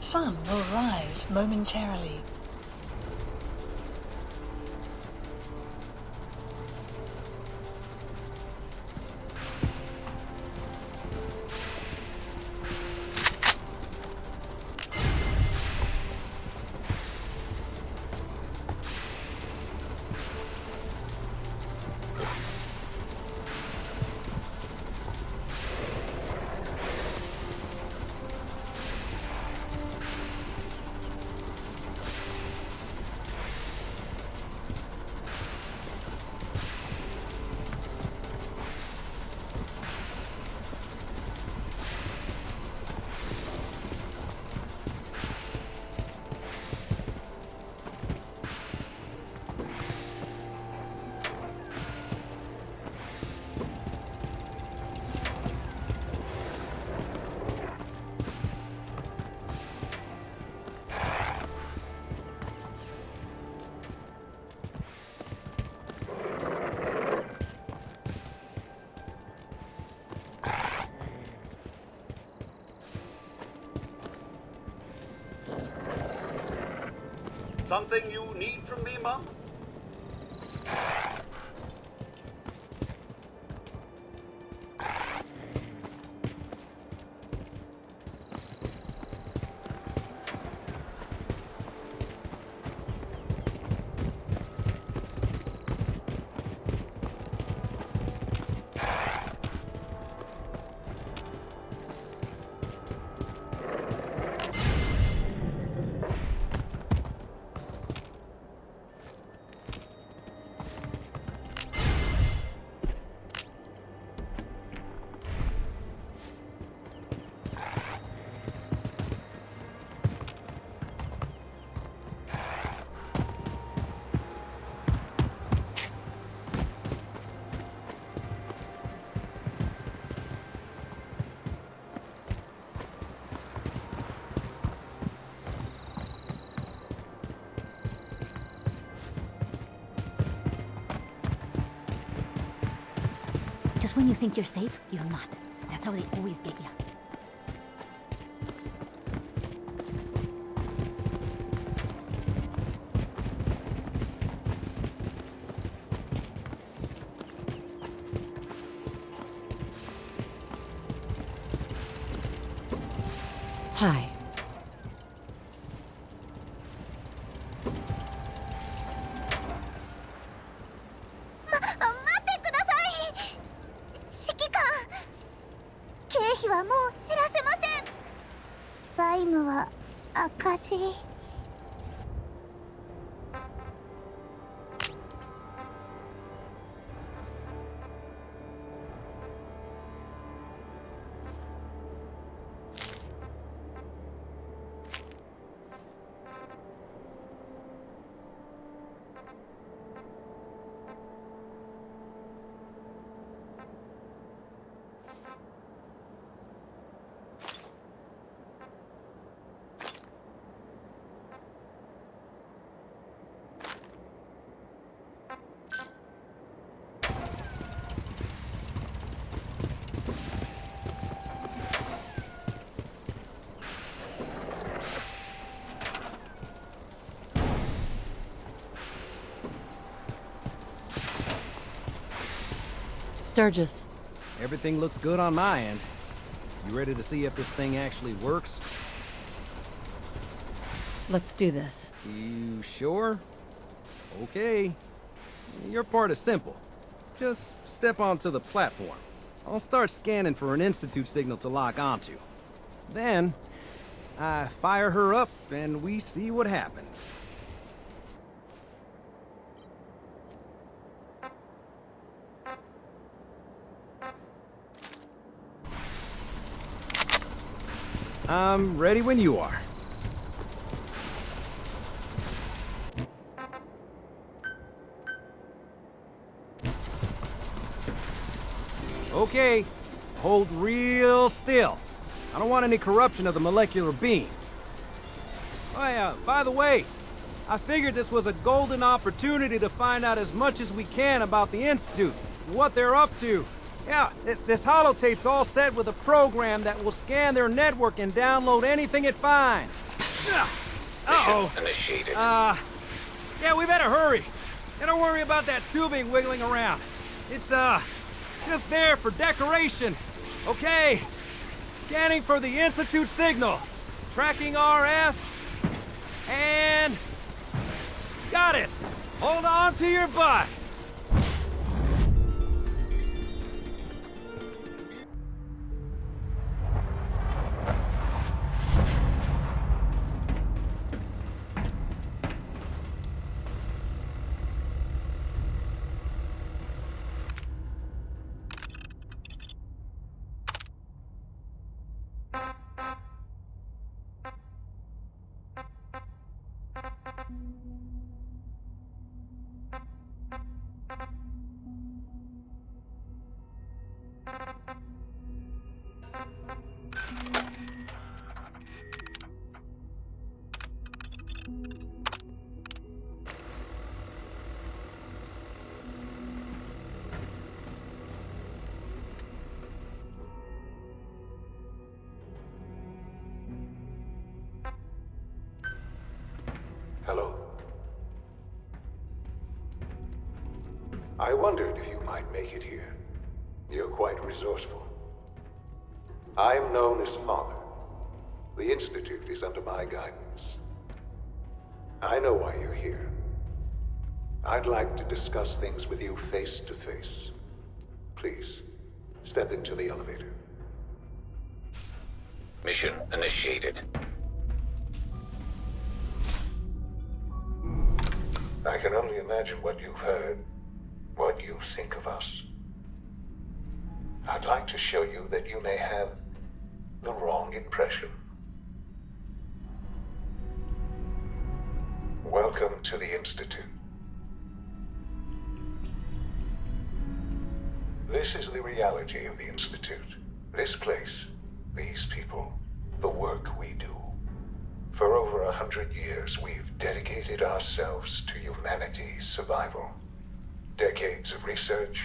sun will rise momentarily. Something you need from me, Mom? Just when you think you're safe, you're not. That's how they always get you. Hi. Sturgis. Everything looks good on my end. You ready to see if this thing actually works? Let's do this. You sure? Okay. Your part is simple. Just step onto the platform. I'll start scanning for an Institute signal to lock onto. Then, I fire her up and we see what happens. I'm ready when you are. Okay, hold real still. I don't want any corruption of the molecular beam. Oh yeah, by the way, I figured this was a golden opportunity to find out as much as we can about the Institute, what they're up to. Yeah, this holotape's all set with a program that will scan their network and download anything it finds. Uh-oh. Mission initiated. Yeah, we better hurry. And don't worry about that tubing wiggling around. It's, just there for decoration. Okay. Scanning for the Institute signal. Tracking RF. And... got it. Hold on to your butt. Hello. I wondered if you might make it here. You're quite resourceful. I'm known as Father. The Institute is under my guidance. I know why you're here. I'd like to discuss things with you face to face. Please, step into the elevator. Mission initiated. I can only imagine what you've heard, what you think of us. I'd like to show you that you may have the wrong impression. Welcome to the Institute. This is the reality of the Institute. This place, these people, the work we do. For over 100 years, we've dedicated ourselves to humanity's survival. Decades of research,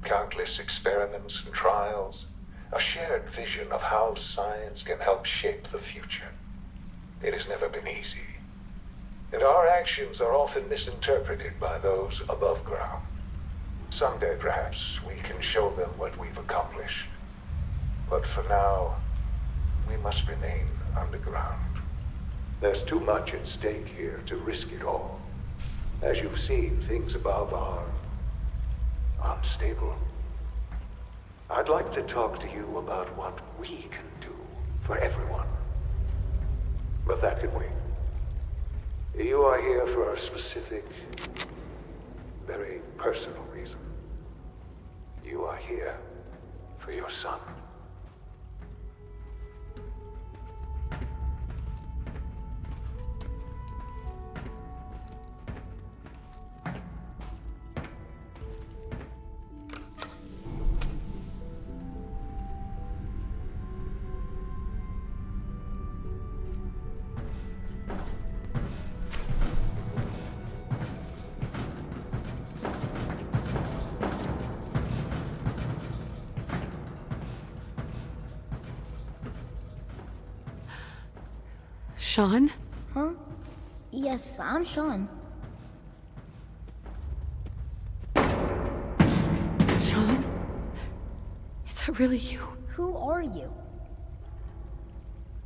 countless experiments and trials, a shared vision of how science can help shape the future. It has never been easy. And our actions are often misinterpreted by those above ground. Someday, perhaps, we can show them what we've accomplished. But for now, we must remain underground. There's too much at stake here to risk it all. As you've seen, things above are unstable. I'd like to talk to you about what we can do for everyone. But that can wait. You are here for a specific, very personal reason. You are here for your son. Sean? Huh? Yes, I'm Sean. Sean? Is that really you? Who are you?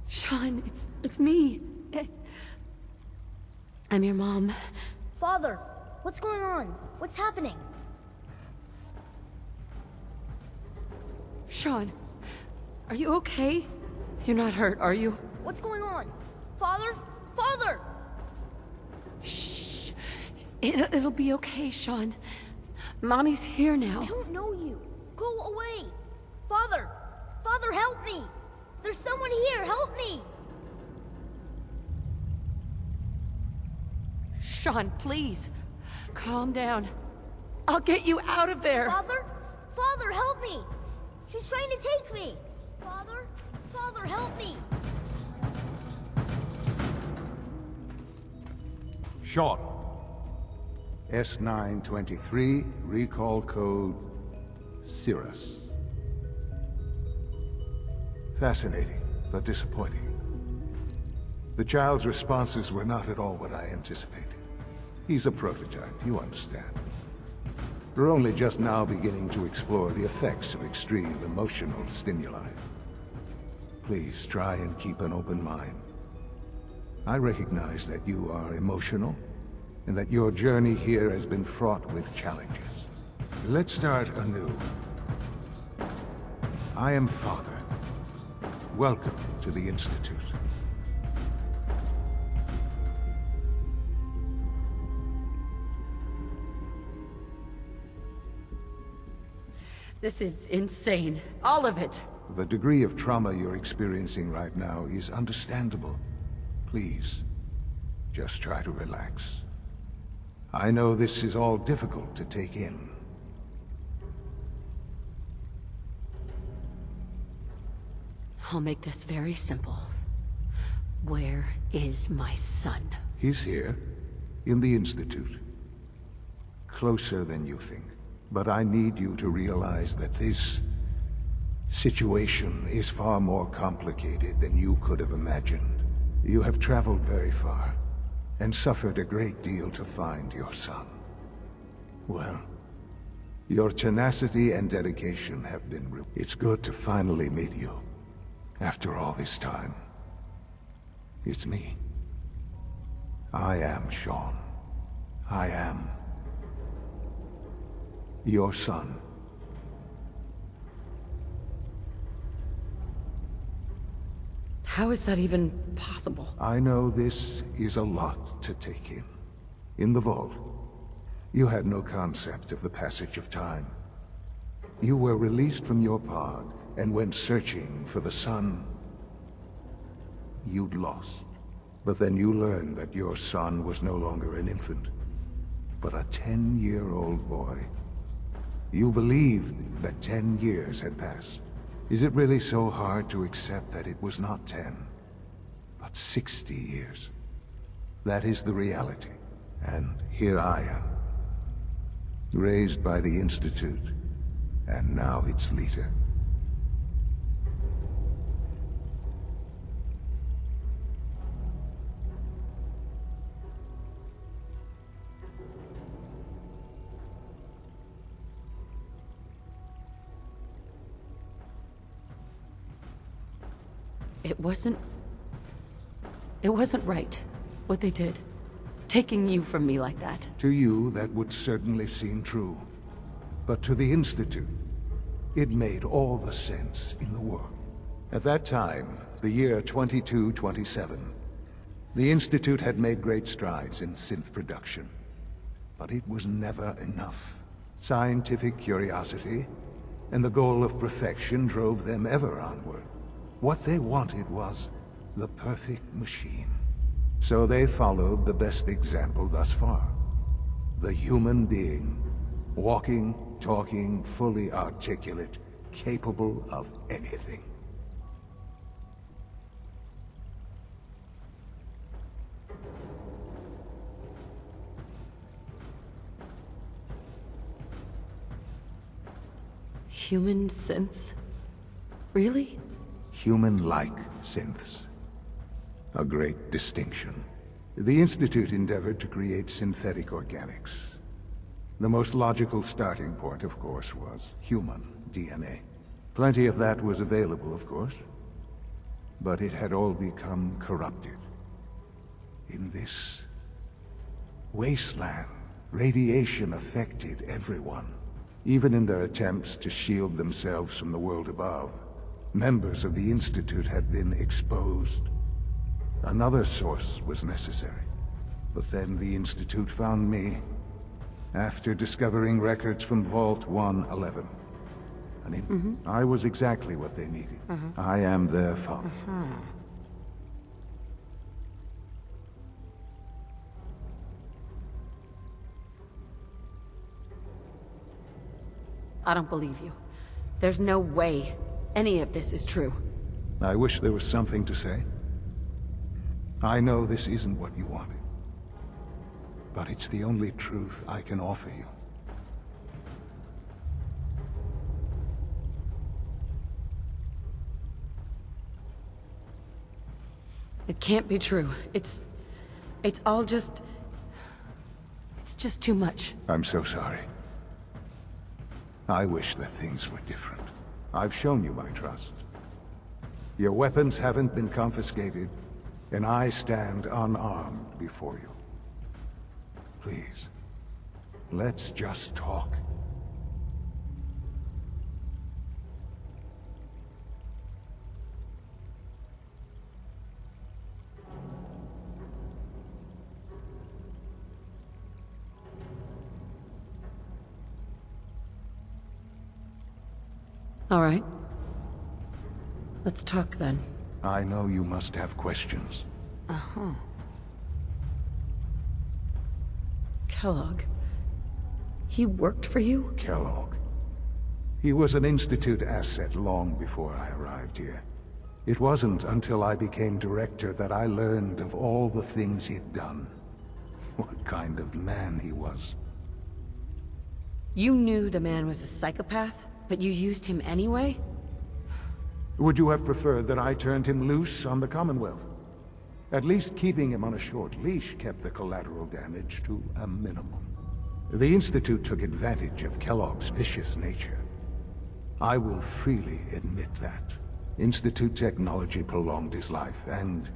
Sean, it's me. I'm your mom. Father, what's going on? What's happening? Sean, are you okay? You're not hurt, are you? What's going on? Father? Father! Shh. It'll be okay, Sean. Mommy's here I now. don't know you. Go away. Father! Father, help me! There's someone here, help me! Sean, please. Calm down. I'll get you out of there. Father? Father, help me! She's trying to take me! Father? Father, help me! Sean. S923, recall code Cirrus. Fascinating, but disappointing. The child's responses were not at all what I anticipated. He's a prototype, you understand. We're only just now beginning to explore the effects of extreme emotional stimuli. Please try and keep an open mind. I recognize that you are emotional, and that your journey here has been fraught with challenges. Let's start anew. I am Father. Welcome to the Institute. This is insane. All of it. The degree of trauma you're experiencing right now is understandable. Please, just try to relax. I know this is all difficult to take in. I'll make this very simple. Where is my son? He's here, in the Institute. Closer than you think. But I need you to realize that this situation is far more complicated than you could have imagined. You have traveled very far, and suffered a great deal to find your son. Well, your tenacity and dedication have been It's good to finally meet you, after all this time. It's me. I am Sean. I am your son. How is that even possible? I know this is a lot to take in. In the vault, you had no concept of the passage of time. You were released from your pod and went searching for the son you'd lost. But then you learned that your son was no longer an infant, but a 10-year-old boy. You believed that 10 years had passed. Is it really so hard to accept that it was not 10, but 60 years? That is the reality. And here I am, raised by the Institute, and now its leader. It wasn't right, what they did. Taking you from me like that. To you, that would certainly seem true. But to the Institute, it made all the sense in the world. At that time, the year 2227, the Institute had made great strides in synth production. But it was never enough. Scientific curiosity and the goal of perfection drove them ever onward. What they wanted was the perfect machine. So they followed the best example thus far. The human being. Walking, talking, fully articulate, capable of anything. Human synths? Really? Human-like synths. A great distinction. The Institute endeavored to create synthetic organics. The most logical starting point, of course, was human DNA. Plenty of that was available, of course. But it had all become corrupted. In this wasteland, radiation affected everyone. Even in their attempts to shield themselves from the world above, members of the Institute had been exposed. Another source was necessary. But then the Institute found me, after discovering records from Vault 111. I was exactly what they needed. I am their father. I don't believe you. There's no way any of this is true. I wish there was something to say. I know this isn't what you wanted. But it's the only truth I can offer you. It can't be true. It's all just... It's just too much. I'm so sorry. I wish that things were different. I've shown you my trust. Your weapons haven't been confiscated, and I stand unarmed before you. Please, let's just talk. All right. Let's talk then. I know you must have questions. Uh-huh. Kellogg. He worked for you? Kellogg. He was an Institute asset long before I arrived here. It wasn't until I became director that I learned of all the things he'd done. What kind of man he was. You knew the man was a psychopath, but you used him anyway? Would you have preferred that I turned him loose on the Commonwealth? At least keeping him on a short leash kept the collateral damage to a minimum. The Institute took advantage of Kellogg's vicious nature. I will freely admit that. Institute technology prolonged his life, and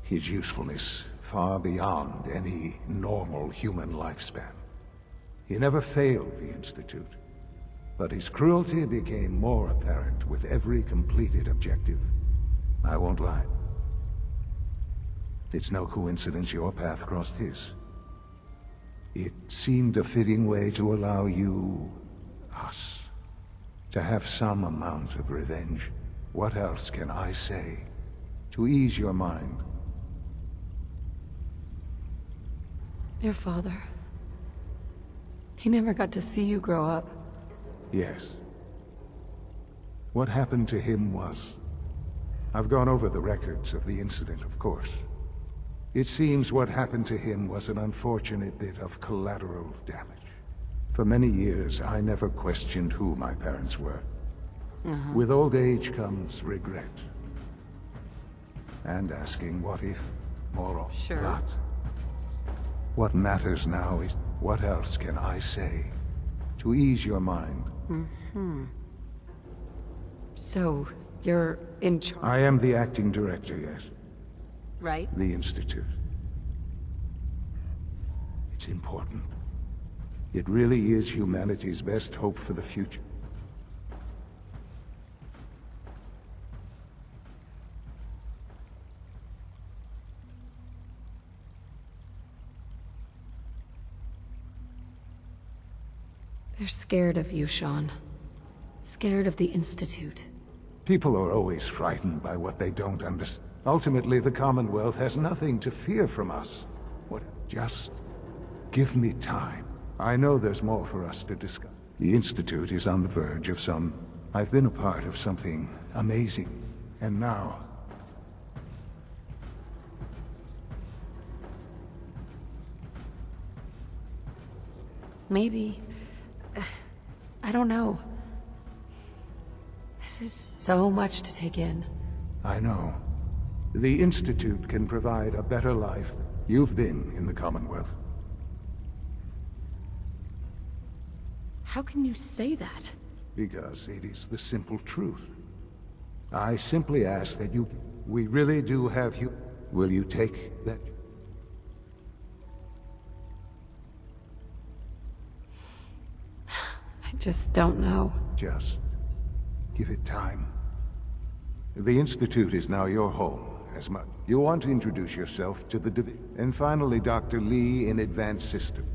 his usefulness far beyond any normal human lifespan. He never failed the Institute, but his cruelty became more apparent with every completed objective. I won't lie. It's no coincidence your path crossed his. It seemed a fitting way to allow you, us, to have some amount of revenge. What else can I say to ease your mind? Your father. He never got to see you grow up. Yes. What happened to him was... I've gone over the records of the incident, of course. It seems what happened to him was an unfortunate bit of collateral damage. For many years, I never questioned who my parents were. With old age comes regret. And asking what if, more often. Sure. But what matters now is, what else can I say to ease your mind? So, you're in charge, I am the acting director, yes. right? The Institute. It's important. It really is humanity's best hope for the future. They're scared of you, Sean. Scared of the Institute. People are always frightened by what they don't understand. Ultimately, the Commonwealth has nothing to fear from us. Just give me time. I know there's more for us to discuss. The Institute is on the verge of I've been a part of something amazing. And now... Maybe... I don't know. This is so much to take in. I know. The Institute can provide a better life. You've been in the Commonwealth. How can you say that? Because it is the simple truth. I simply ask that you... We really do have you... Will you take that? I just don't know. Just give it time. The Institute is now your home, as much. You want to introduce yourself to the division. And finally, Dr. Lee in Advanced System.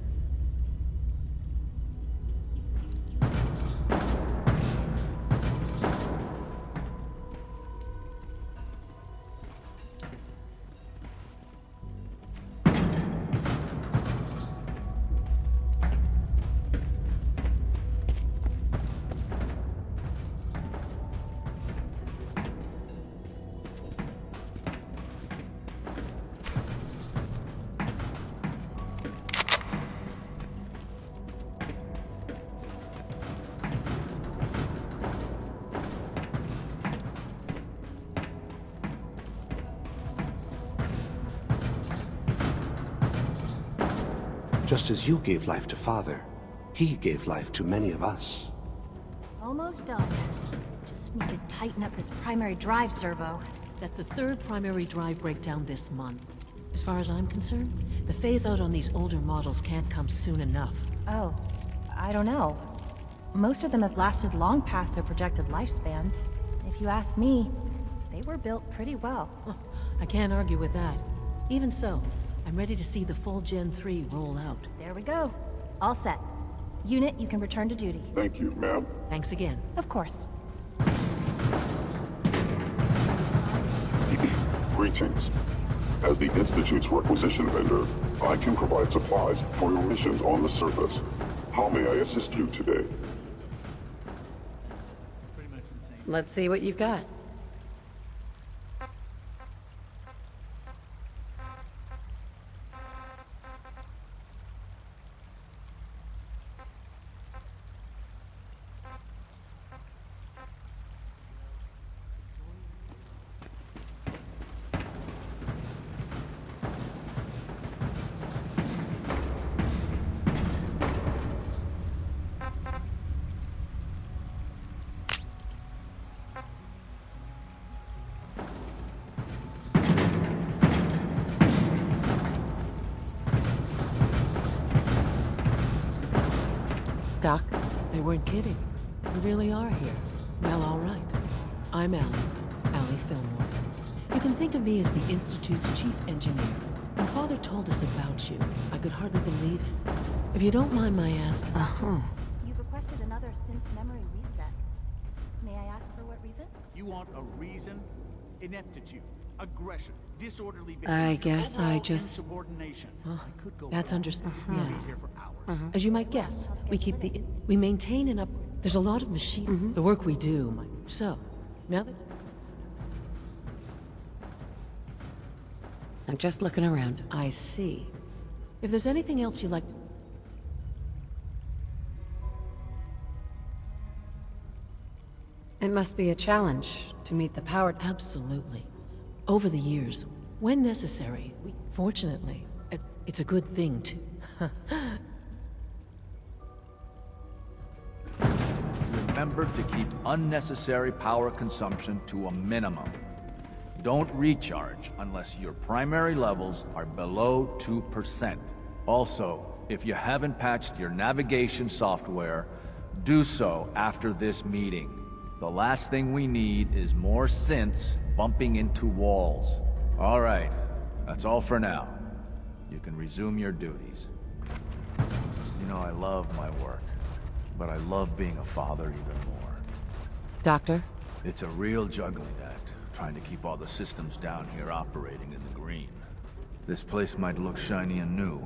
Just as you gave life to Father, he gave life to many of us. Almost done. Just need to tighten up this primary drive servo. That's the third primary drive breakdown this month. As far as I'm concerned, the phase-out on these older models can't come soon enough. Oh, I don't know. Most of them have lasted long past their projected lifespans. If you ask me, they were built pretty well. I can't argue with that. Even so, I'm ready to see the full Gen 3 roll out. There we go. All set. Unit, you can return to duty. Thank you, ma'am. Thanks again. Of course. Greetings. As the Institute's requisition vendor, I can provide supplies for your missions on the surface. How may I assist you today? Let's see what you've got. Doc? They weren't kidding. We really are here. Well, all right. I'm Allie Fillmore. You can think of me as the Institute's chief engineer. When Father told us about you, I could hardly believe it. If you don't mind my asking... You've requested another synth memory reset. May I ask for what reason? You want a reason? Ineptitude, aggression, disorderly behavior, I guess I just... insubordination. That's understandable. Yeah. As you might guess, we maintain and there's a lot of machine. The work we do. So, now that... I'm just looking around. I see. If there's anything else you'd like... It must be a challenge to meet the power... Absolutely. Over the years, when necessary, fortunately, it's a good thing to... Remember to keep unnecessary power consumption to a minimum. Don't recharge unless your primary levels are below 2%. Also, if you haven't patched your navigation software, do so after this meeting. The last thing we need is more synths bumping into walls. All right, that's all for now. You can resume your duties. You know, I love my work, but I love being a father even more. Doctor? It's a real juggling act, trying to keep all the systems down here operating in the green. This place might look shiny and new,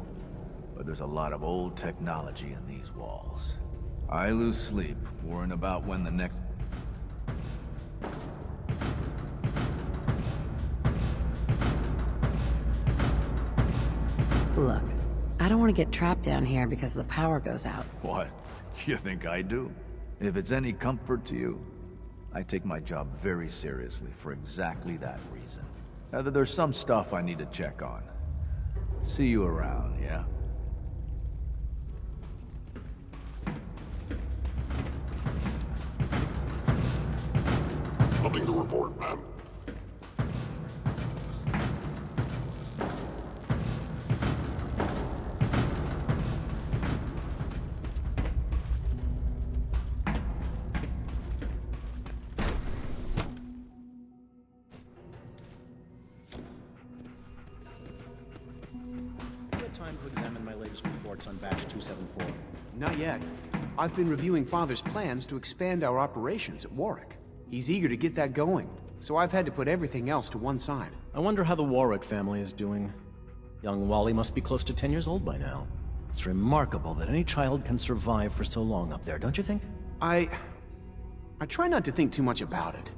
but there's a lot of old technology in these walls. I lose sleep worrying about when the next... Look, I don't want to get trapped down here because the power goes out. What? You think I do? If it's any comfort to you, I take my job very seriously for exactly that reason. There's some stuff I need to check on. See you around, yeah? Nothing to report, ma'am. Time to examine my latest reports on batch 274. Not yet. I've been reviewing Father's plans to expand our operations at Warwick. He's eager to get that going, so I've had to put everything else to one side. I wonder how the Warwick family is doing. Young Wally must be close to 10 years old by now. It's remarkable that any child can survive for so long up there, don't you think? I try not to think too much about it.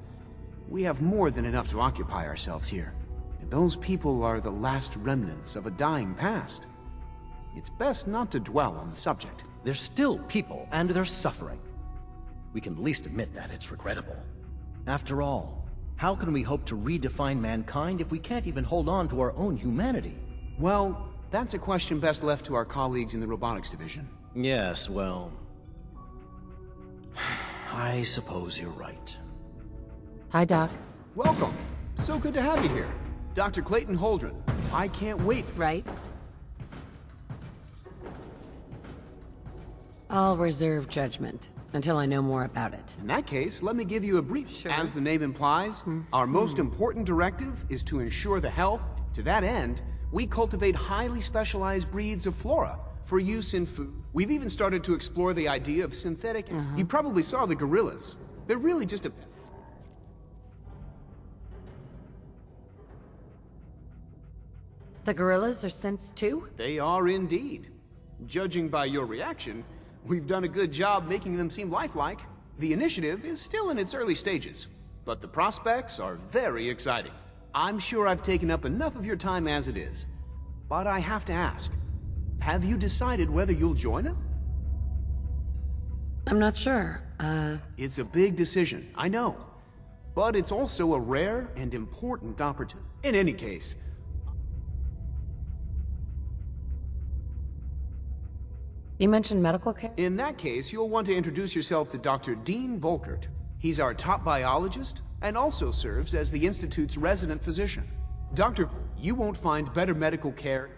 We have more than enough to occupy ourselves here. And those people are the last remnants of a dying past. It's best not to dwell on the subject. They're still people, and they're suffering. We can at least admit that it's regrettable. After all, how can we hope to redefine mankind if we can't even hold on to our own humanity? Well, That's a question best left to our colleagues in the robotics division. Yes, well... I suppose you're right. Hi, Doc. Welcome. So good to have you here. Dr. Clayton Holdren. I can't wait. Right? I'll reserve judgment until I know more about it. In that case, let me give you a brief. Sure. As the name implies, our most important directive is to ensure the health. To that end, we cultivate highly specialized breeds of flora for use in food. We've even started to explore the idea of synthetic... You probably saw the gorillas. They're really just a... The gorillas are synths too? They are indeed. Judging by your reaction, we've done a good job making them seem lifelike. The initiative is still in its early stages, but the prospects are very exciting. I'm sure I've taken up enough of your time as it is, but I have to ask, have you decided whether you'll join us? I'm not sure. It's a big decision, I know, but it's also a rare and important opportunity. In any case, You mentioned medical care? in that case, you'll want to introduce yourself to Dr. Dean Volkert. He's our top biologist and also serves as the Institute's resident physician. Doctor, you won't find better medical care.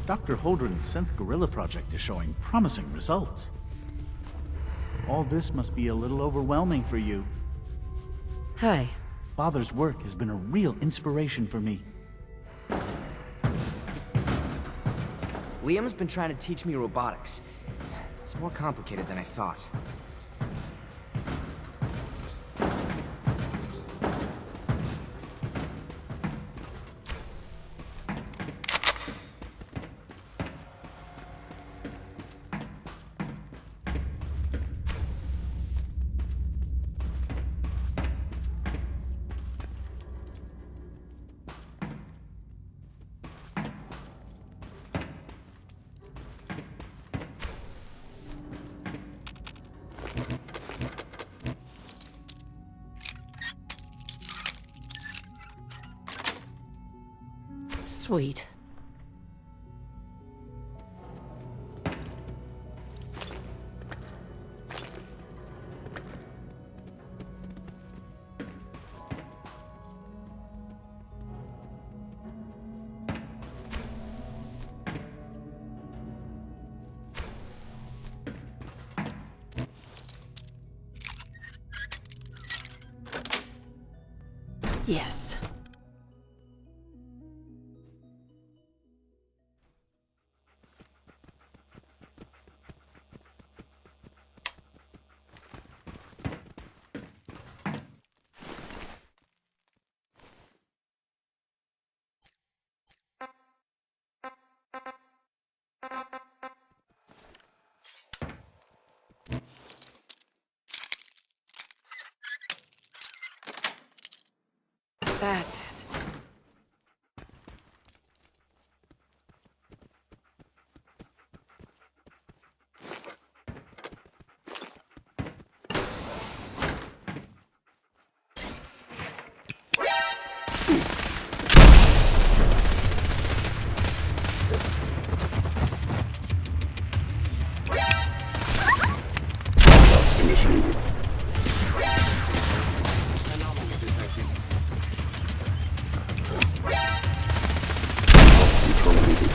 Dr. Holdren's Synth Gorilla project is showing promising results. All this must be a little overwhelming for you. Hi. Father's work has been a real inspiration for me. Liam's been trying to teach me robotics. It's more complicated than I thought. Sweet. Yes. That's it. Initiated. Anomaly detected. Terminated.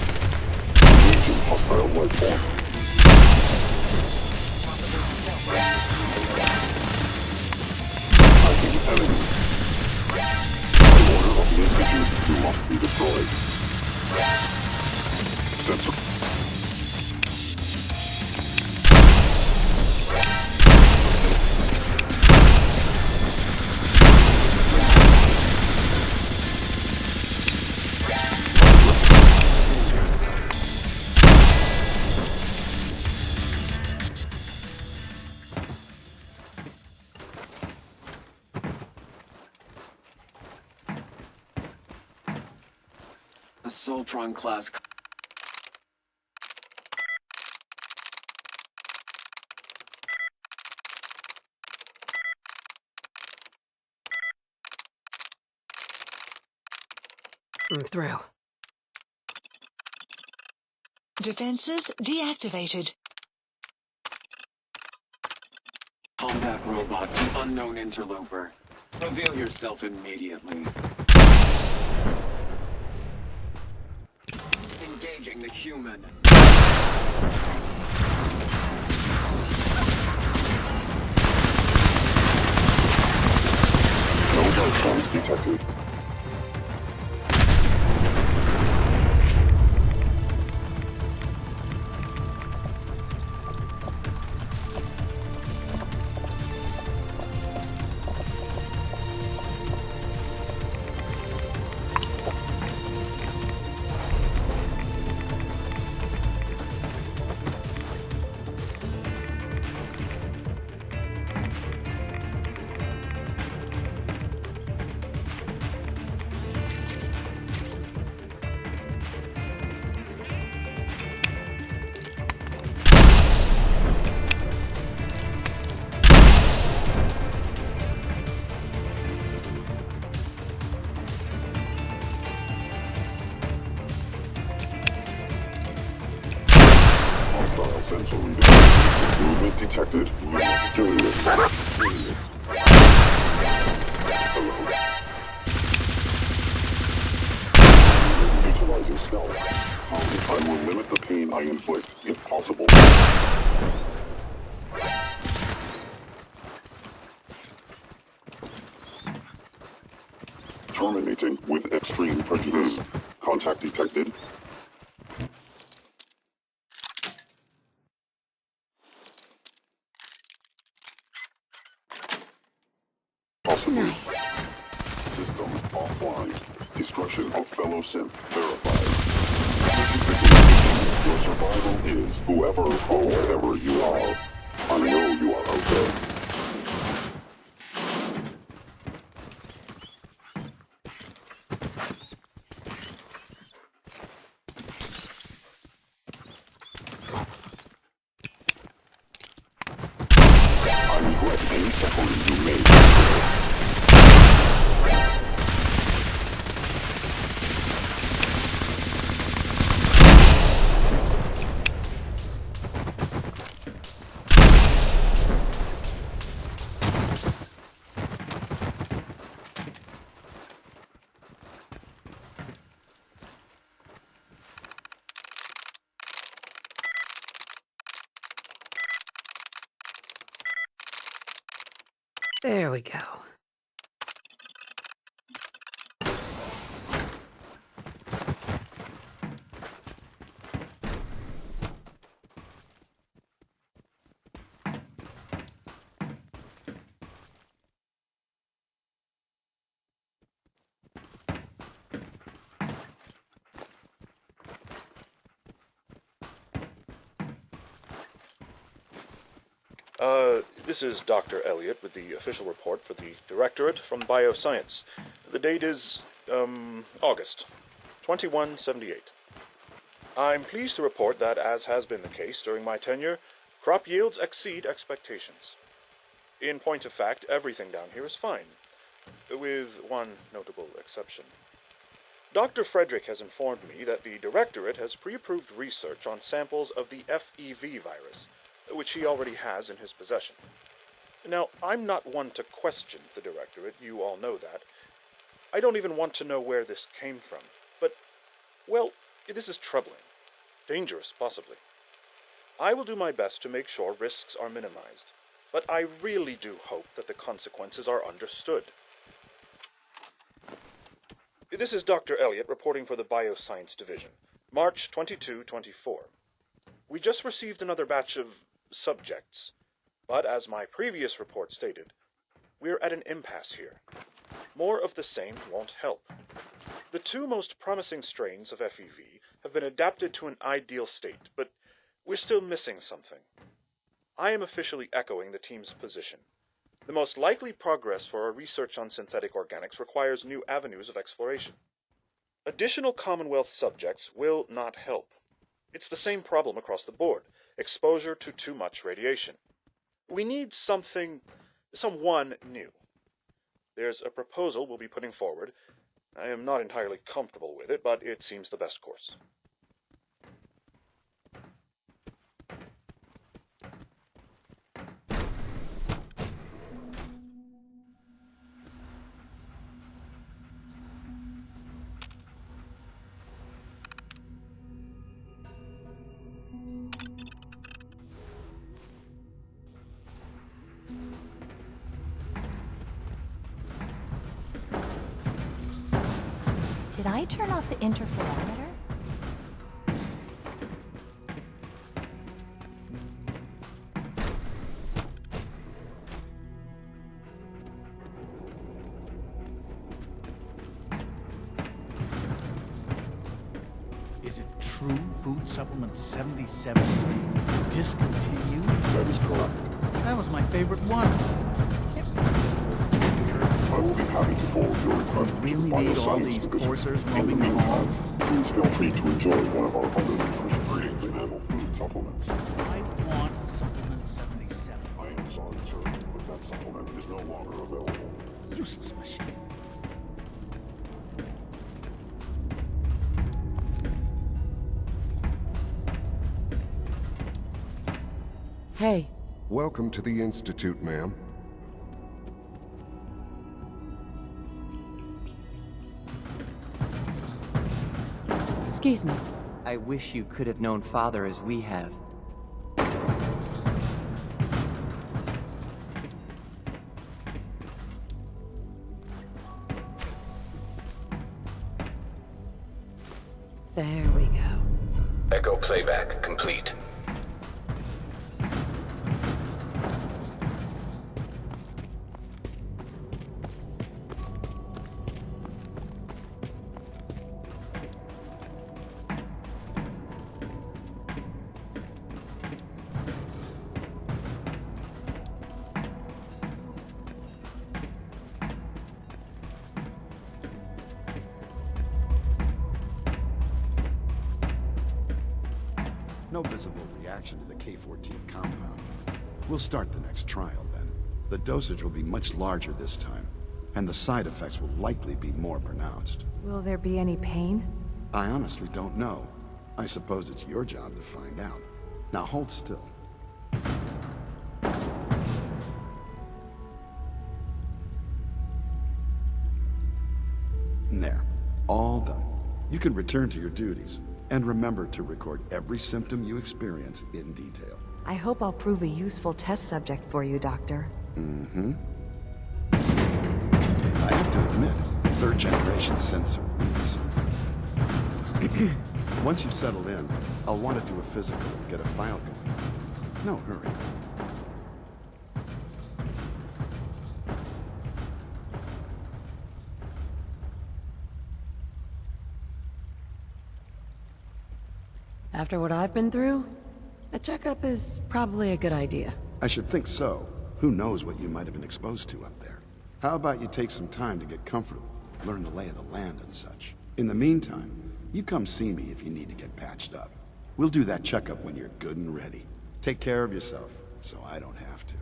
Engaging hostile life form. Attacking enemy. By order of the Institute, you must be destroyed. Sensor. Soltron class. I'm through. Defenses deactivated. Combat robot, unknown interloper. Reveal yourself immediately. Engaging the human. No dark zones detected. Hostile sensor reading. Movement detected. Curious. Hello. Utilizing stealth. I will limit the pain I inflict, if possible. Terminating with extreme prejudice. Contact detected. Possibly. Nice. System offline. Destruction of fellow synth verified. Your survival is whoever or whatever you are. I know you are out there. I regret any suffering you made. There we go. This is Dr. Elliot with the official report for the Directorate from Bioscience. The date is, August 2178. I'm pleased to report that, as has been the case during my tenure, crop yields exceed expectations. In point of fact, everything down here is fine, with one notable exception. Dr. Frederick has informed me that the Directorate has pre-approved research on samples of the FEV virus, which he already has in his possession. Now, I'm not one to question the Directorate, you all know that. I don't even want to know where this came from, but, well, this is troubling. Dangerous, possibly. I will do my best to make sure risks are minimized, but I really do hope that the consequences are understood. This is Dr. Elliot reporting for the Bioscience Division, March 2224. We just received another batch of subjects, but as my previous report stated, we're at an impasse here. More of the same won't help. The two most promising strains of FEV have been adapted to an ideal state, but we're still missing something. I am officially echoing the team's position. The most likely progress for our research on synthetic organics requires new avenues of exploration. Additional Commonwealth subjects will not help. It's the same problem across the board, exposure to too much radiation. We need someone new. There's a proposal we'll be putting forward, I am not entirely comfortable with it, but it seems the best course. Did I turn off the interferometer? Is it true food supplement 77 discontinued? That is correct. That was my favorite one. I will be happy to forward your request. We really need all these coursers roaming the halls. Please feel free to enjoy one of our other nutrition-creating animal food supplements. I want supplement 77. I am sorry, sir, but that supplement is no longer available. Useless machine. Hey. Welcome to the Institute, ma'am. Excuse me. I wish you could have known Father as we have. There we go. Echo playback complete. No visible reaction to the K-14 compound. We'll start the next trial then. The dosage will be much larger this time, and the side effects will likely be more pronounced. Will there be any pain? I honestly don't know. I suppose it's your job to find out. Now hold still. There. All done. You can return to your duties. And remember to record every symptom you experience in detail. I hope I'll prove a useful test subject for you, Doctor. Mm-hmm. I have to admit, third-generation sensor is... Once you've settled in, I'll want to do a physical and get a file going. No hurry. After what I've been through, a checkup is probably a good idea. I should think so. Who knows what you might have been exposed to up there. How about you take some time to get comfortable, learn the lay of the land and such. In the meantime, you come see me if you need to get patched up. We'll do that checkup when you're good and ready. Take care of yourself, so I don't have to.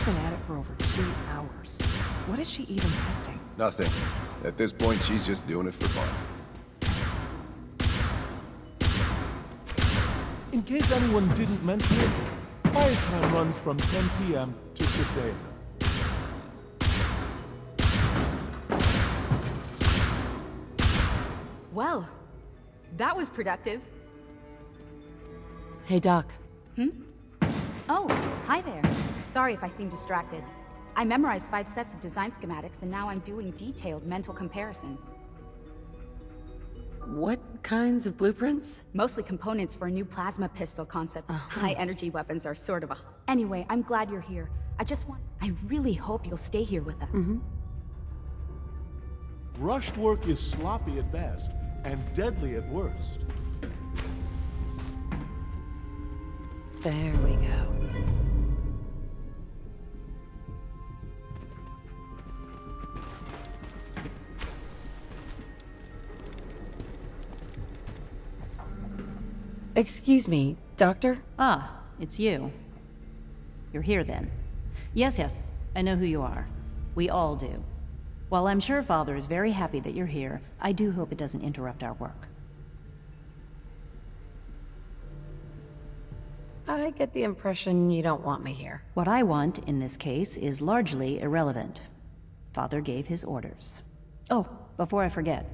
Been at it for over 2 hours. What is she even testing? Nothing. At this point, she's just doing it for fun. In case anyone didn't mention it, fire time runs from 10 p.m. to 6 a.m. Well, that was productive. Hey, Doc. Oh, hi there. Sorry if I seem distracted. I memorized 5 sets of design schematics and now I'm doing detailed mental comparisons. What kinds of blueprints? Mostly components for a new plasma pistol concept. High-energy weapons are sort of a... Anyway, I'm glad you're here. I really hope you'll stay here with us. Rushed work is sloppy at best and deadly at worst. There we go. Excuse me, Doctor? Ah, it's you. You're here then. Yes, I know who you are. We all do. While I'm sure Father is very happy that you're here, I do hope it doesn't interrupt our work. I get the impression you don't want me here. What I want, in this case, is largely irrelevant. Father gave his orders. Oh, before I forget,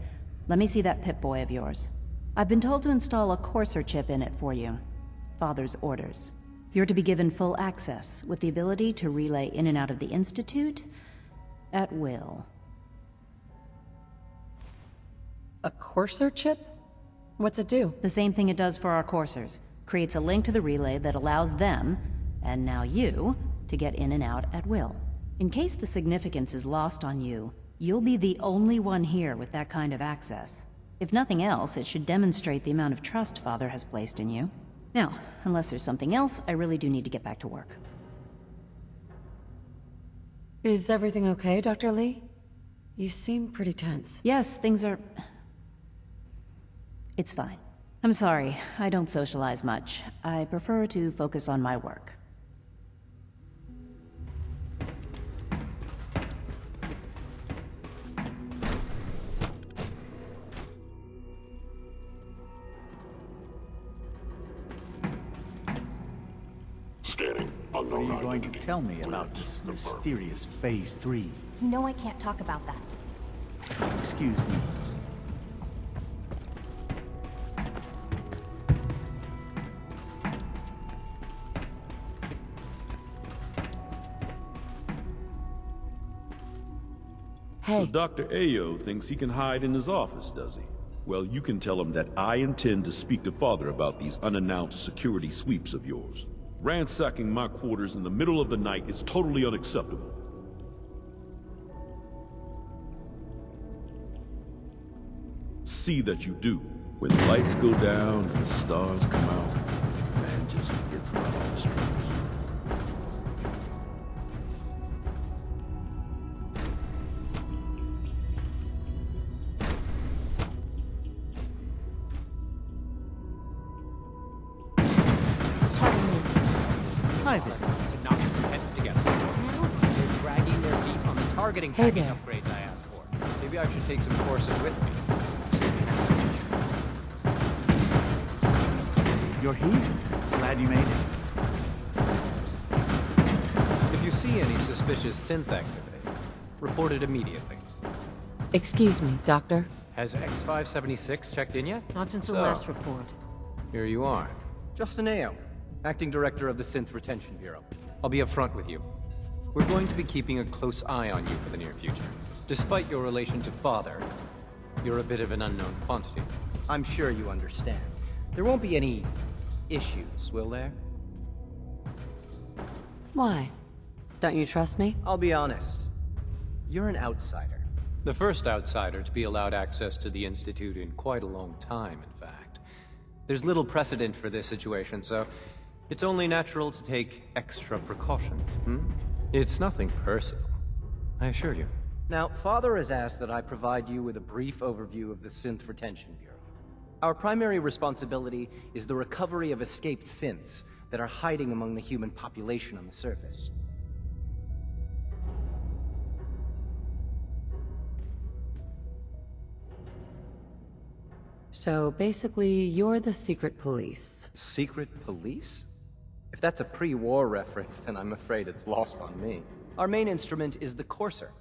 let me see that Pip-Boy of yours. I've been told to install a Courser chip in it for you. Father's orders. You're to be given full access, with the ability to relay in and out of the Institute at will. A Courser chip? What's it do? The same thing it does for our coursers. Creates a link to the relay that allows them, and now you, to get in and out at will. In case the significance is lost on you, you'll be the only one here with that kind of access. If nothing else, it should demonstrate the amount of trust Father has placed in you. Now, unless there's something else, I really do need to get back to work. Is everything okay, Dr. Lee? You seem pretty tense. Yes, things are... It's fine. I'm sorry, I don't socialize much. I prefer to focus on my work. Scanning. What are you going to tell me about this mysterious Phase 3? You know I can't talk about that. Excuse me. So Dr. Ayo thinks he can hide in his office, does he? Well, you can tell him that I intend to speak to Father about these unannounced security sweeps of yours. Ransacking my quarters in the middle of the night is totally unacceptable. See that you do. When the lights go down and the stars come out, man just forgets about all the strings. Hi there. To knock some heads together. They're dragging their feet on the targeting package upgrades I asked for. Maybe I should take some courses with me. You're here? Glad you made it. If you see any suspicious synth activity, report it immediately. Excuse me, Doctor? Has X576 checked in yet? Not since the last report. Here you are. Justin Ayo, Acting Director of the Synth Retention Bureau. I'll be upfront with you. We're going to be keeping a close eye on you for the near future. Despite your relation to Father, you're a bit of an unknown quantity. I'm sure you understand. There won't be any issues, will there? Why? Don't you trust me? I'll be honest. You're an outsider. The first outsider to be allowed access to the Institute in quite a long time, in fact. There's little precedent for this situation, so it's only natural to take extra precautions, It's nothing personal, I assure you. Now, Father has asked that I provide you with a brief overview of the Synth Retention Bureau. Our primary responsibility is the recovery of escaped synths that are hiding among the human population on the surface. So basically, you're the secret police. Secret police? If that's a pre-war reference, then I'm afraid it's lost on me. Our main instrument is the Courser,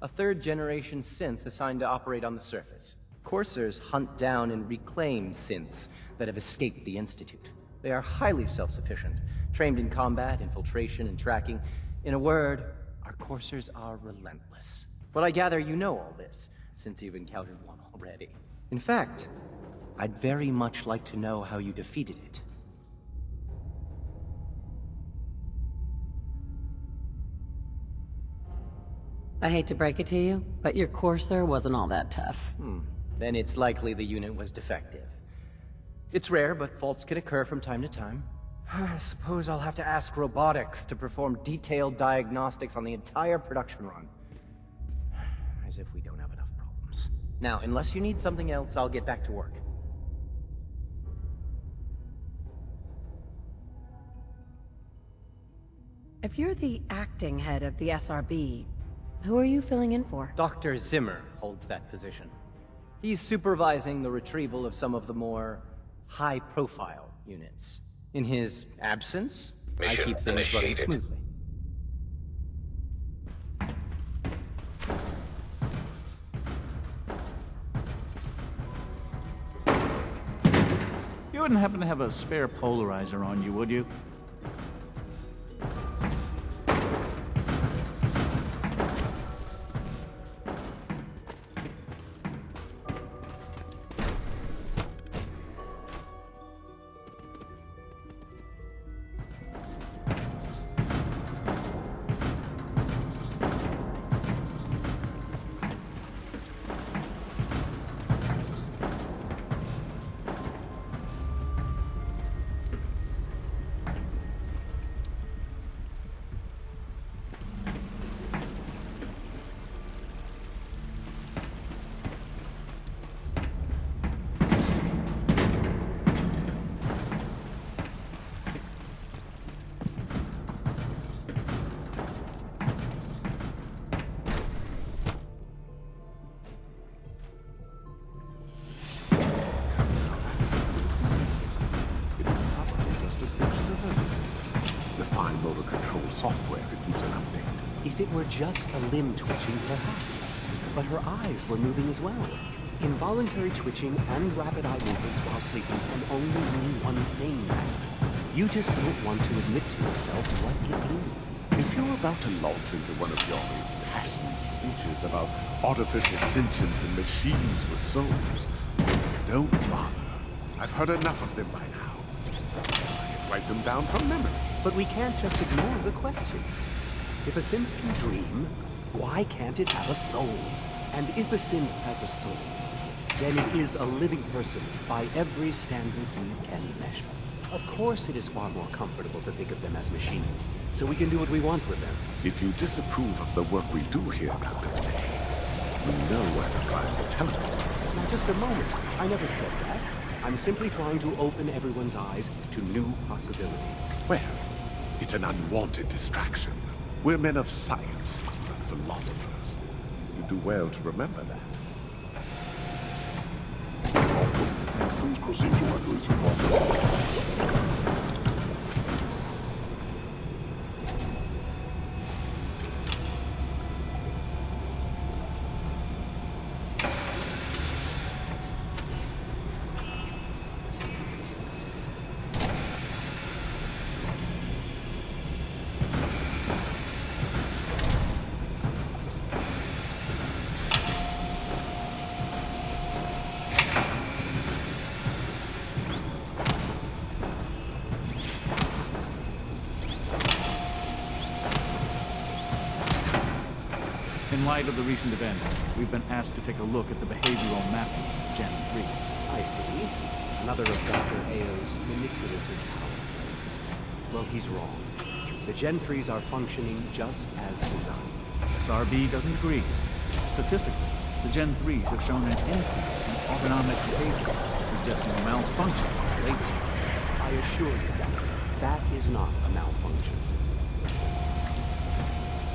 a third-generation synth assigned to operate on the surface. Coursers hunt down and reclaim synths that have escaped the Institute. They are highly self-sufficient, trained in combat, infiltration, and tracking. In a word, our Coursers are relentless. But I gather you know all this, since you've encountered one already. In fact, I'd very much like to know how you defeated it. I hate to break it to you, but your Courser wasn't all that tough. Then it's likely the unit was defective. It's rare, but faults can occur from time to time. I suppose I'll have to ask robotics to perform detailed diagnostics on the entire production run. As if we don't have enough problems. Now, unless you need something else, I'll get back to work. If you're the acting head of the SRB, who are you filling in for? Dr. Zimmer holds that position. He's supervising the retrieval of some of the more high-profile units. In his absence, Mission I keep things running initiated. smoothly. You wouldn't happen to have a spare polarizer on you, would you? Software could use an update. If it were just a limb twitching, perhaps. But her eyes were moving as well. Involuntary twitching and rapid eye movements while sleeping can only mean one thing, Max. You just don't want to admit to yourself what it is. If you're about to launch into one of your impassioned speeches about artificial sentience and machines with souls, don't bother. I've heard enough of them by now. I can write them down from memory. But we can't just ignore the question. If a synth can dream, why can't it have a soul? And if a synth has a soul, then it is a living person by every standard we can measure. Of course it is far more comfortable to think of them as machines, so we can do what we want with them. If you disapprove of the work we do here, Dr. Day, you know where to find the teleporter. Now just a moment. I never said that. I'm simply trying to open everyone's eyes to new possibilities. Well, it's an unwanted distraction. We're men of science, not philosophers. You do well to remember that. Please proceed directly to processing. In light of the recent events, we've been asked to take a look at the behavioral mapping of Gen 3s. I see. Another of Dr. Ao's manipulative powers. Well, he's wrong. The Gen 3s are functioning just as designed. SRB doesn't agree. Statistically, the Gen 3s have shown an increase in autonomic behavior, suggesting a malfunction of the latest models. I assure you, Doctor, that is not a malfunction.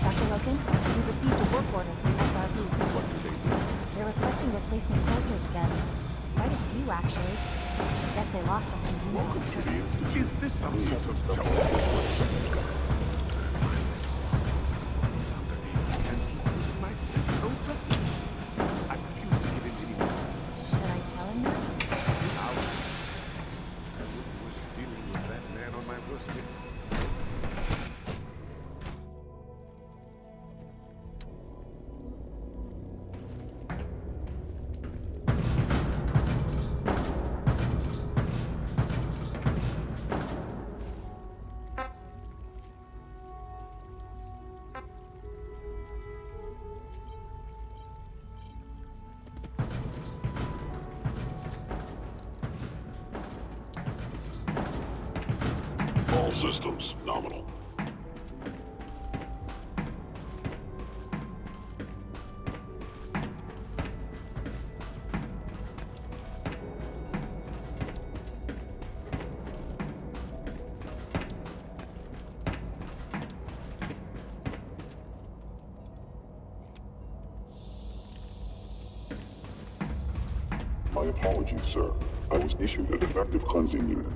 Dr. Loken, we've received a work order from SRB. What do they do? They're requesting replacement coursers again. Quite a few, actually. I guess they lost a whole unit on the surface. Is this some sort of joke? Should I tell him that? systems nominal. My apologies, sir. I was issued a defective cleansing unit.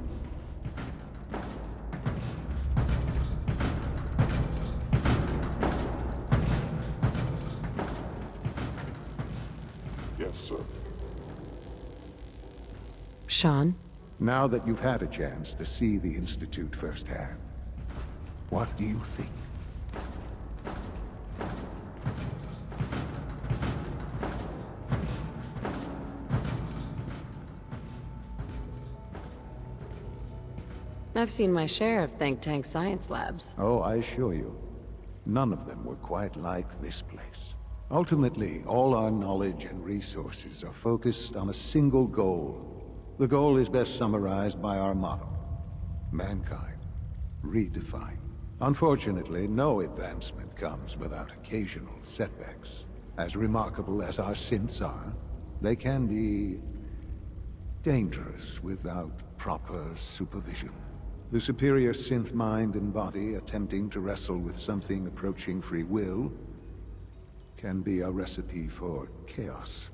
Yes, sir. Sean? Now that you've had a chance to see the Institute firsthand, what do you think? I've seen my share of think tank science labs. Oh, I assure you, none of them were quite like this place. Ultimately, all our knowledge and resources are focused on a single goal. The goal is best summarized by our motto: mankind, redefined. Unfortunately, no advancement comes without occasional setbacks. As remarkable as our synths are, they can be dangerous without proper supervision. The superior synth mind and body attempting to wrestle with something approaching free will can be a recipe for chaos.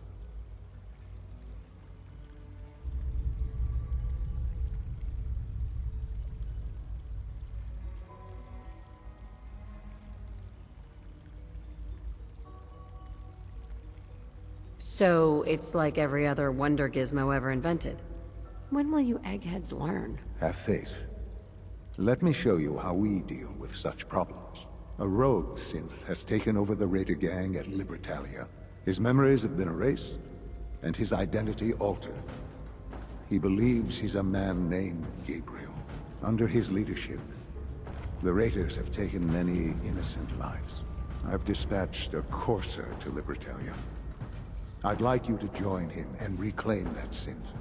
So, it's like every other wonder gizmo ever invented. When will you eggheads learn? Have faith. Let me show you how we deal with such problems. A rogue synth has taken over the Raider gang at Libertalia. His memories have been erased, and his identity altered. He believes he's a man named Gabriel. Under his leadership, the Raiders have taken many innocent lives. I've dispatched a courser to Libertalia. I'd like you to join him and reclaim that synth.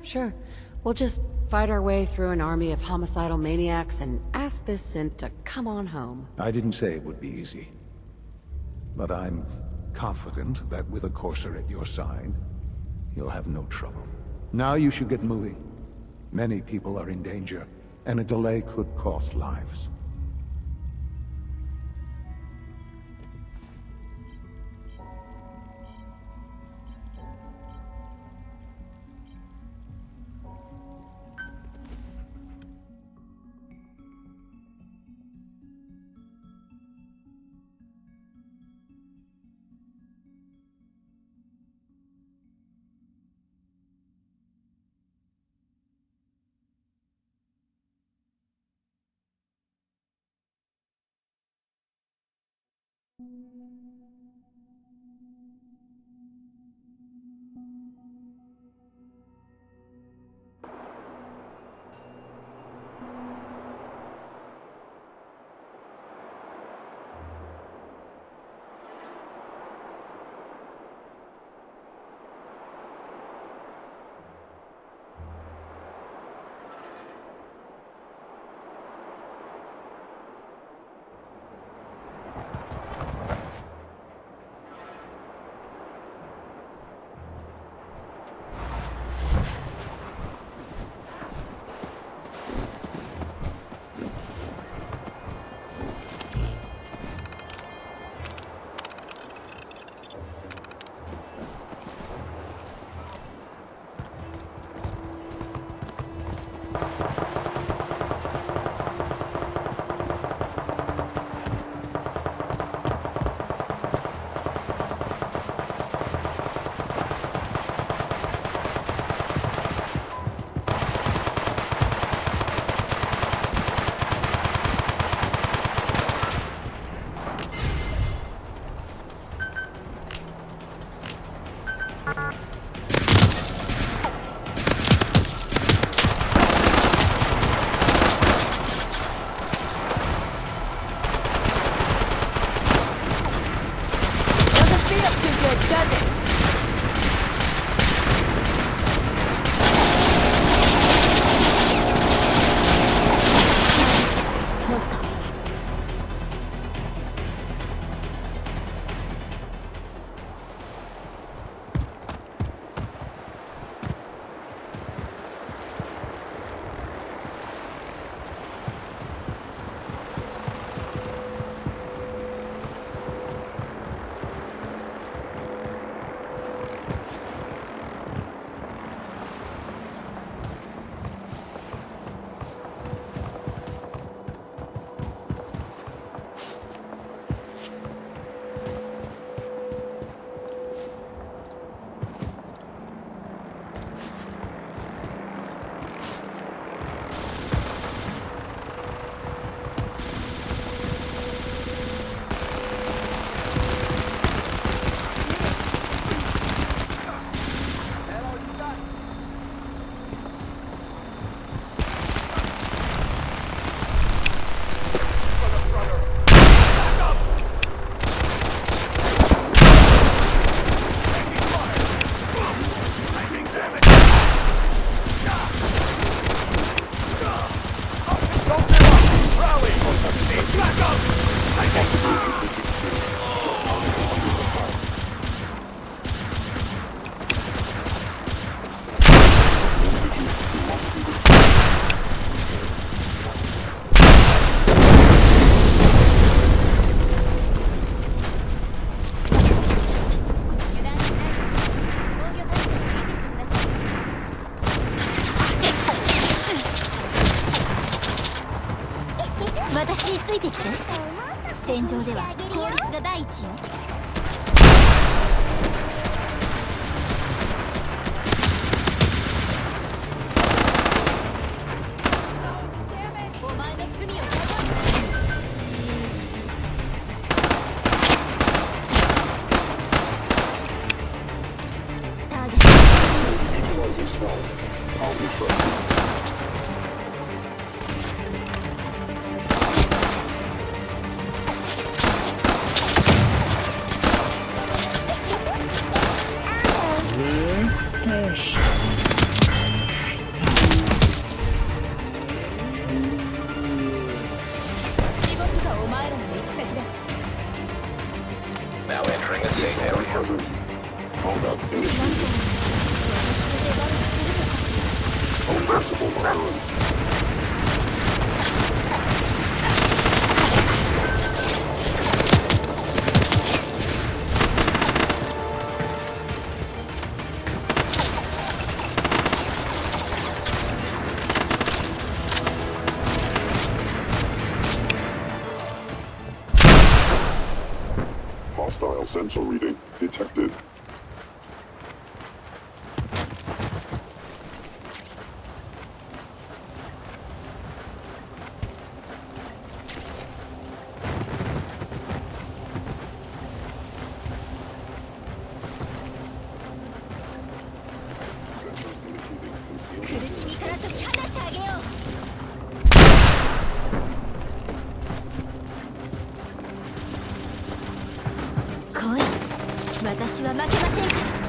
Sure. We'll just fight our way through an army of homicidal maniacs and ask this synth to come on home. I didn't say it would be easy. But I'm confident that with a courser at your side, you'll have no trouble. Now you should get moving. Many people are in danger, and a delay could cost lives. That does it!私についてきて。戦場では効率が第一よ。お前の罪をターゲット。Now entering a safe area. Unmerciful violence. Hostile sensor reading detected.来い。私は負けませんから。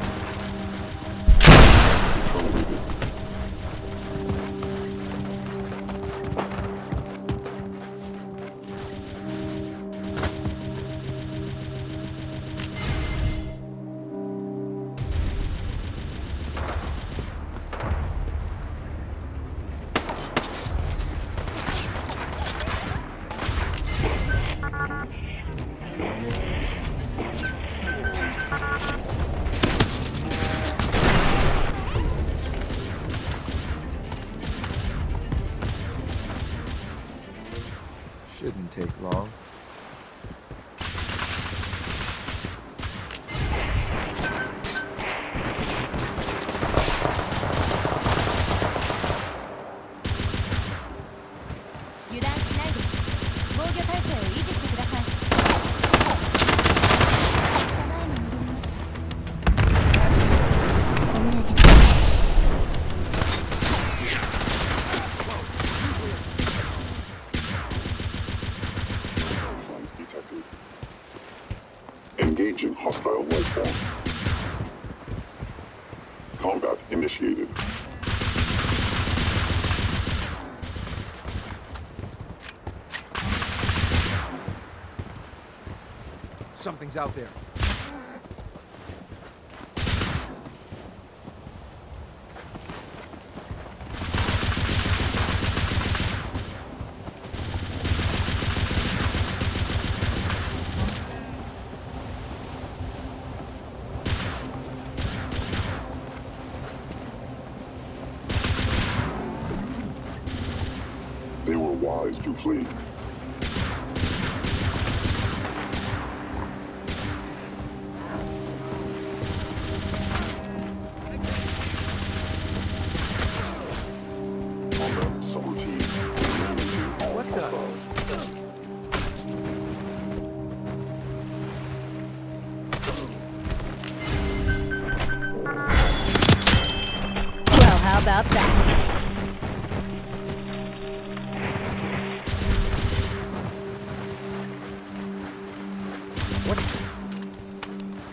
Engaging hostile life form. Combat initiated. Something's out there. They were wise to flee. Well, how about that?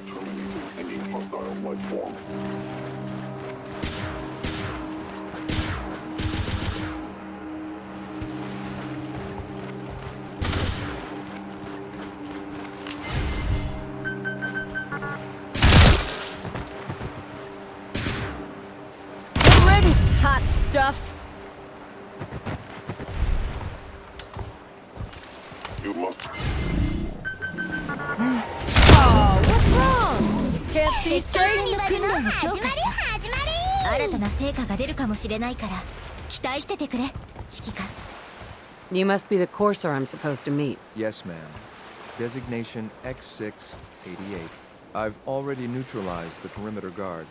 Terminating any hostile life form. Riddance, hot stuff. You must. Oh, what's wrong? Can't see straight? 訓練を強化した新たな成果が出るかもしれないから期待しててくれ指揮官 You must be the courser I'm supposed to meet. Yes, ma'am. Designation X688. I've already neutralized the perimeter guard.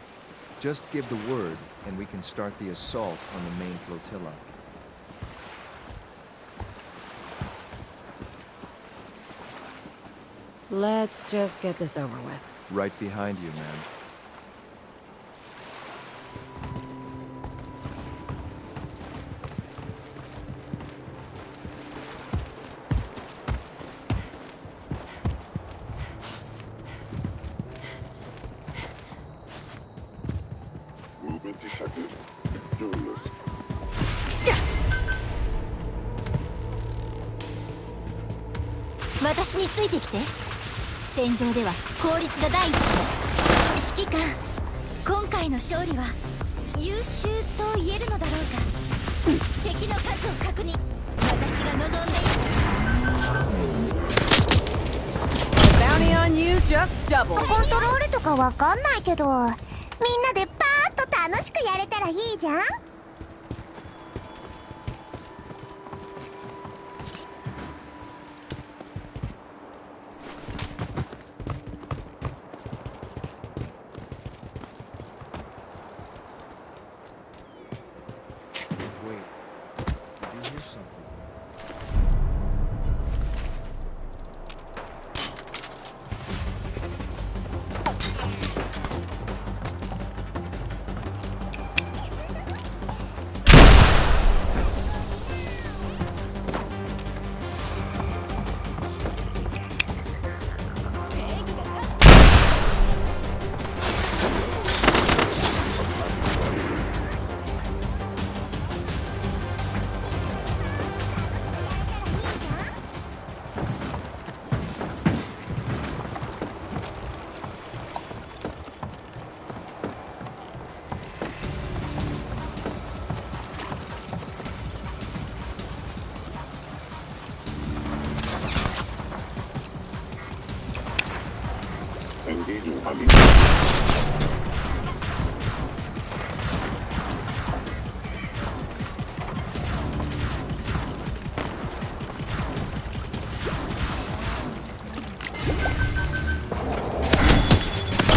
Just give the word, and we can start the assault on the main flotilla. Let's just get this over with. Right behind you, ma'am. Movement detected. Curious. 私についてきて戦場では効率が第一よ指揮官今回の勝利は優秀と言えるのだろうか敵の数を確認私が望んでいる The bounty on you just doubled. コントロールとかわかんないけどみんなでパーッと楽しくやれたらいいじゃん Wait. Did you hear something? Engaging heavy.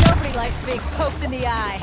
Nobody likes being poked in the eye.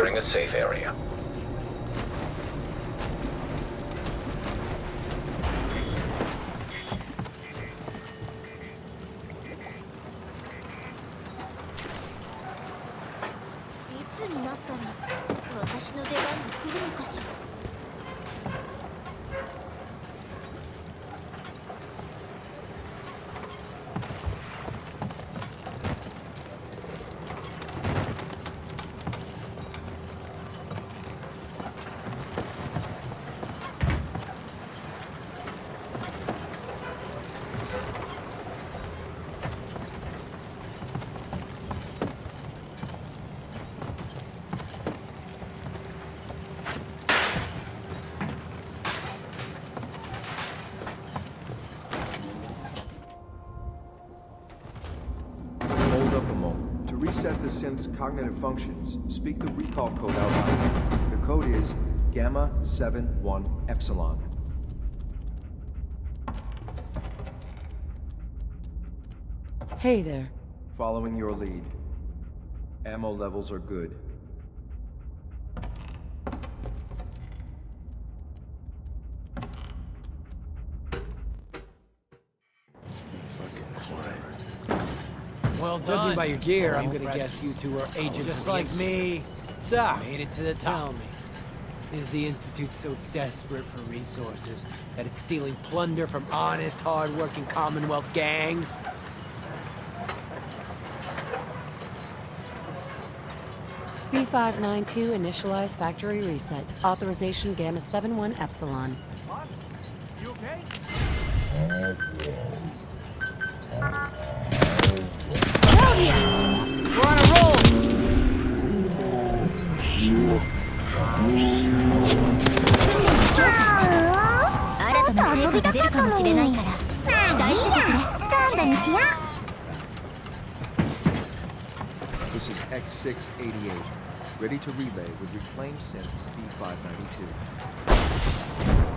Entering a safe area. Reset the synth's cognitive functions. Speak the recall code out loud. The code is Gamma 71 Epsilon. Hey there. Following your lead. Ammo levels are good. Well done. Judging by your gear, I'm gonna guess you two are agents just like me. So, made it to the top. Tell me, is the Institute so desperate for resources that it's stealing plunder from honest, hard-working Commonwealth gangs? B592 initialize factory reset. Authorization Gamma 71 Epsilon. Boss, you okay? Oh yes! We're on a roll! 新たな成果が出るかもしれないから期待しててくれ。今度にしよう。This is X688, ready to relay with reclaimed synth B592.